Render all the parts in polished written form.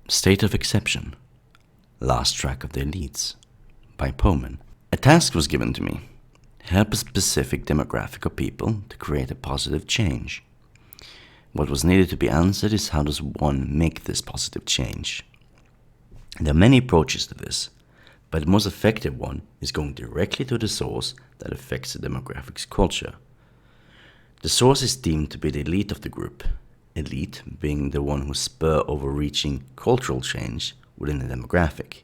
State of Exception, Last Track of the Elites, by Pullman. A task was given to me. Help a specific demographic of people to create a positive change. What was needed to be answered is how does one make this positive change? There are many approaches to this, but the most effective one is going directly to the source that affects the demographic's culture. The source is deemed to be the elite of the group, elite being the one who spur overreaching cultural change within the demographic.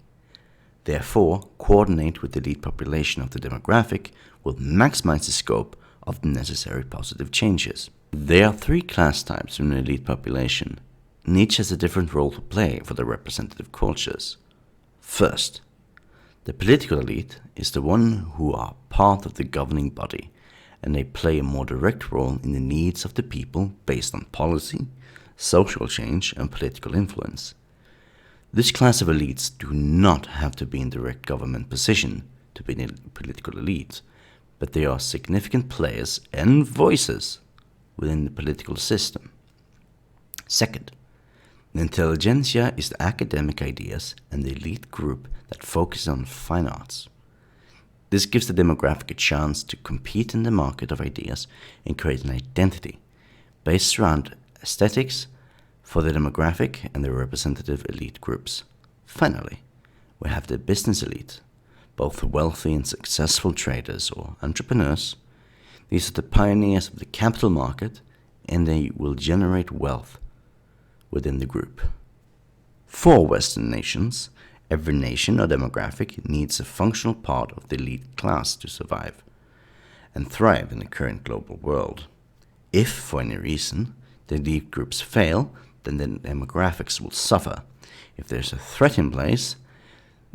Therefore, coordinate with the elite population of the demographic will maximize the scope of the necessary positive changes. There are three class types in the elite population, and each has a different role to play for the representative cultures. First, the political elite is the one who are part of the governing body, and they play a more direct role in the needs of the people based on policy, social change, and political influence. This class of elites do not have to be in direct government position to be a political elite, but they are significant players and voices within the political system. Second, the intelligentsia is the academic ideas and the elite group that focuses on fine arts. This gives the demographic a chance to compete in the market of ideas and create an identity based around aesthetics for the demographic and the representative elite groups. Finally, we have the business elite, both wealthy and successful traders or entrepreneurs. These are the pioneers of the capital market, and they will generate wealth within the group. For Western nations, every nation or demographic needs a functional part of the elite class to survive and thrive in the current global world. If, for any reason, the elite groups fail, then the demographics will suffer. If there's a threat in place,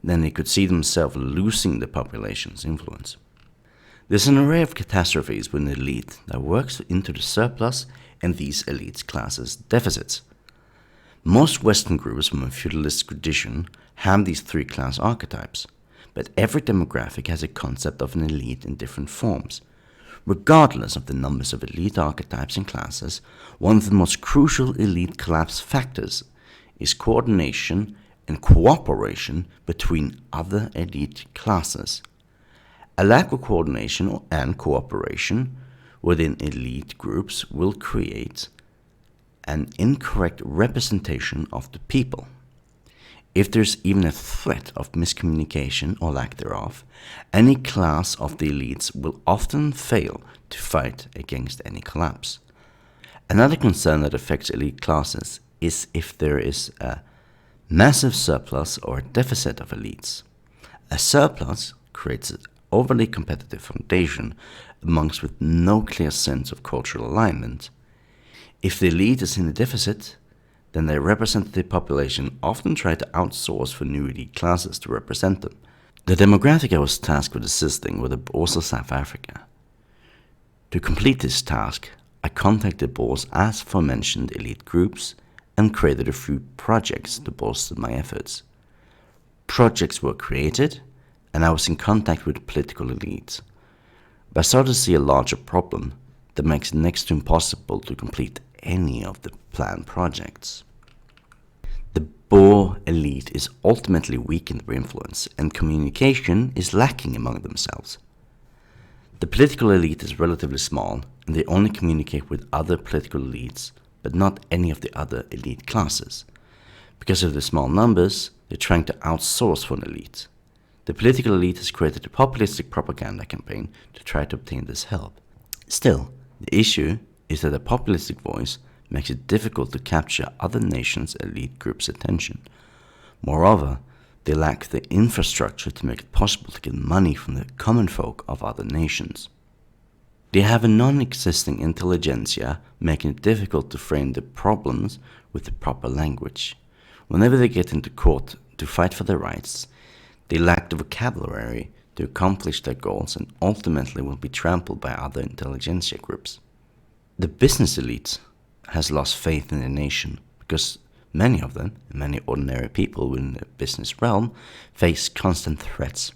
then they could see themselves losing the population's influence. There's an array of catastrophes within the elite that works into the surplus and these elite classes' deficits. Most Western groups from a feudalist tradition have these three class archetypes, but every demographic has a concept of an elite in different forms. Regardless of the numbers of elite archetypes and classes, one of the most crucial elite collapse factors is coordination and cooperation between other elite classes. A lack of coordination and cooperation within elite groups will create an incorrect representation of the people. If there's even a threat of miscommunication or lack thereof, any class of the elites will often fail to fight against any collapse. Another concern that affects elite classes is if there is a massive surplus or a deficit of elites. A surplus creates an overly competitive foundation amongst with no clear sense of cultural alignment. If the elite is in a deficit, then the representative population often try to outsource for new elite classes to represent them. The demographic I was tasked with assisting were the Boers of South Africa. To complete this task, I contacted Boers as aforementioned elite groups and created a few projects to bolster my efforts. Projects were created, and I was in contact with political elites. But I started to see a larger problem that makes it next to impossible to complete any of the planned projects. The Boer elite is ultimately weakened by influence, and communication is lacking among themselves. The political elite is relatively small, and they only communicate with other political elites, but not any of the other elite classes. Because of the small numbers, they're trying to outsource for an elite. The political elite has created a populistic propaganda campaign to try to obtain this help. Still, the issue is that a populistic voice makes it difficult to capture other nations' elite groups' attention. Moreover, they lack the infrastructure to make it possible to get money from the common folk of other nations. They have a non-existing intelligentsia, making it difficult to frame the problems with the proper language. Whenever they get into court to fight for their rights, they lack the vocabulary to accomplish their goals and ultimately will be trampled by other intelligentsia groups. The business elite has lost faith in the nation because many of them, many ordinary people within the business realm, face constant threats.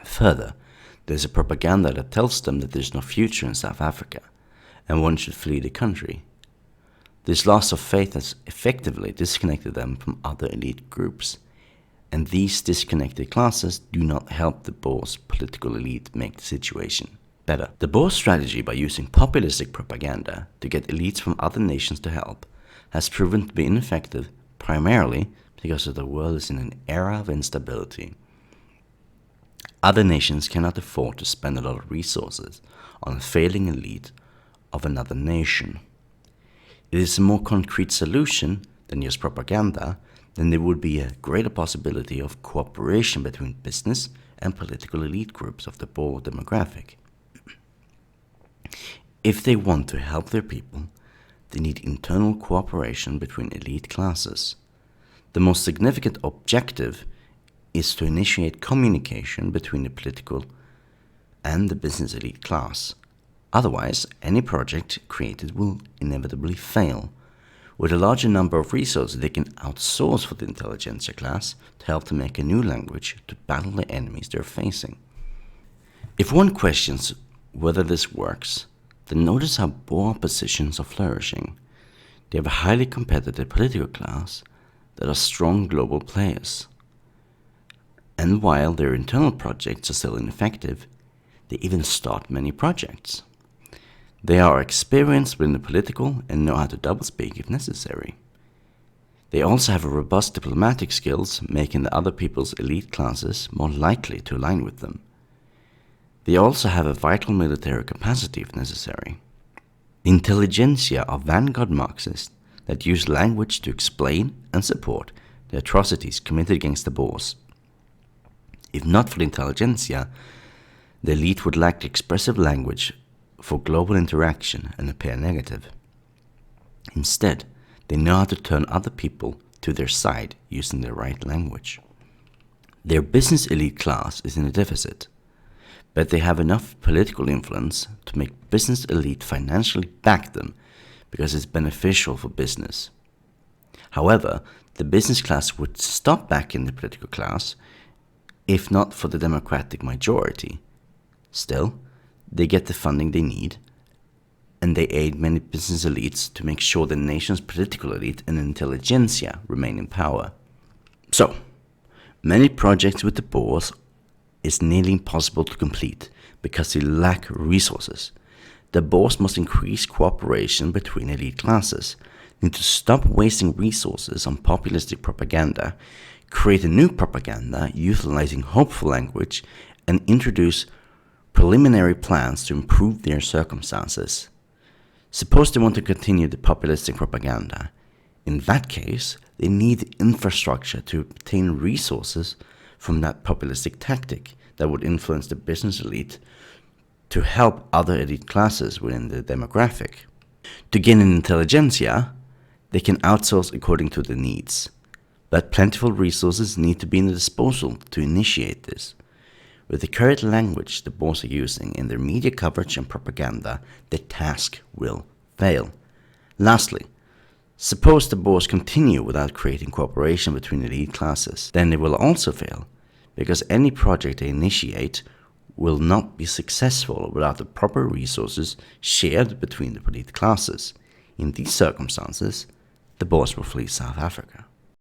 Further, there's a propaganda that tells them that there's no future in South Africa and one should flee the country. This loss of faith has effectively disconnected them from other elite groups, and these disconnected classes do not help the Boer's political elite make the situation better. The Boer strategy by using populistic propaganda to get elites from other nations to help has proven to be ineffective primarily because the world is in an era of instability. Other nations cannot afford to spend a lot of resources on a failing elite of another nation. It is a more concrete solution than just propaganda, then there would be a greater possibility of cooperation between business and political elite groups of the Boer demographic. If they want to help their people, they need internal cooperation between elite classes. The most significant objective is to initiate communication between the political and the business elite class. Otherwise, any project created will inevitably fail. With a larger number of resources, they can outsource for the intelligentsia class to help them make a new language to battle the enemies they're facing. If one questions whether this works, then notice how Boer oppositions are flourishing. They have a highly competitive political class that are strong global players. And while their internal projects are still ineffective, they even start many projects. They are experienced within the political and know how to doublespeak if necessary. They also have a robust diplomatic skills, making the other people's elite classes more likely to align with them. They also have a vital military capacity if necessary. The intelligentsia are vanguard Marxists that use language to explain and support the atrocities committed against the Boers. If not for the intelligentsia, the elite would lack the expressive language for global interaction and appear negative. Instead, they know how to turn other people to their side using the right language. Their business elite class is in a deficit, but they have enough political influence to make business elite financially back them because it's beneficial for business. However, the business class would stop backing the political class if not for the democratic majority. Still, they get the funding they need, and they aid many business elites to make sure the nation's political elite and intelligentsia remain in power. So, many projects with the Boers is nearly impossible to complete because they lack resources. The Boers must increase cooperation between elite classes, need to stop wasting resources on populistic propaganda, create a new propaganda utilizing hopeful language, and introduce preliminary plans to improve their circumstances. Suppose they want to continue the populistic propaganda. In that case, they need infrastructure to obtain resources from that populistic tactic that would influence the business elite to help other elite classes within the demographic. To gain an intelligentsia, they can outsource according to their needs, but plentiful resources need to be in the disposal to initiate this. With the current language the Boers are using in their media coverage and propaganda, the task will fail. Lastly, suppose the Boers continue without creating cooperation between elite classes, then they will also fail, because any project they initiate will not be successful without the proper resources shared between the elite classes. In these circumstances, the Boers will flee South Africa.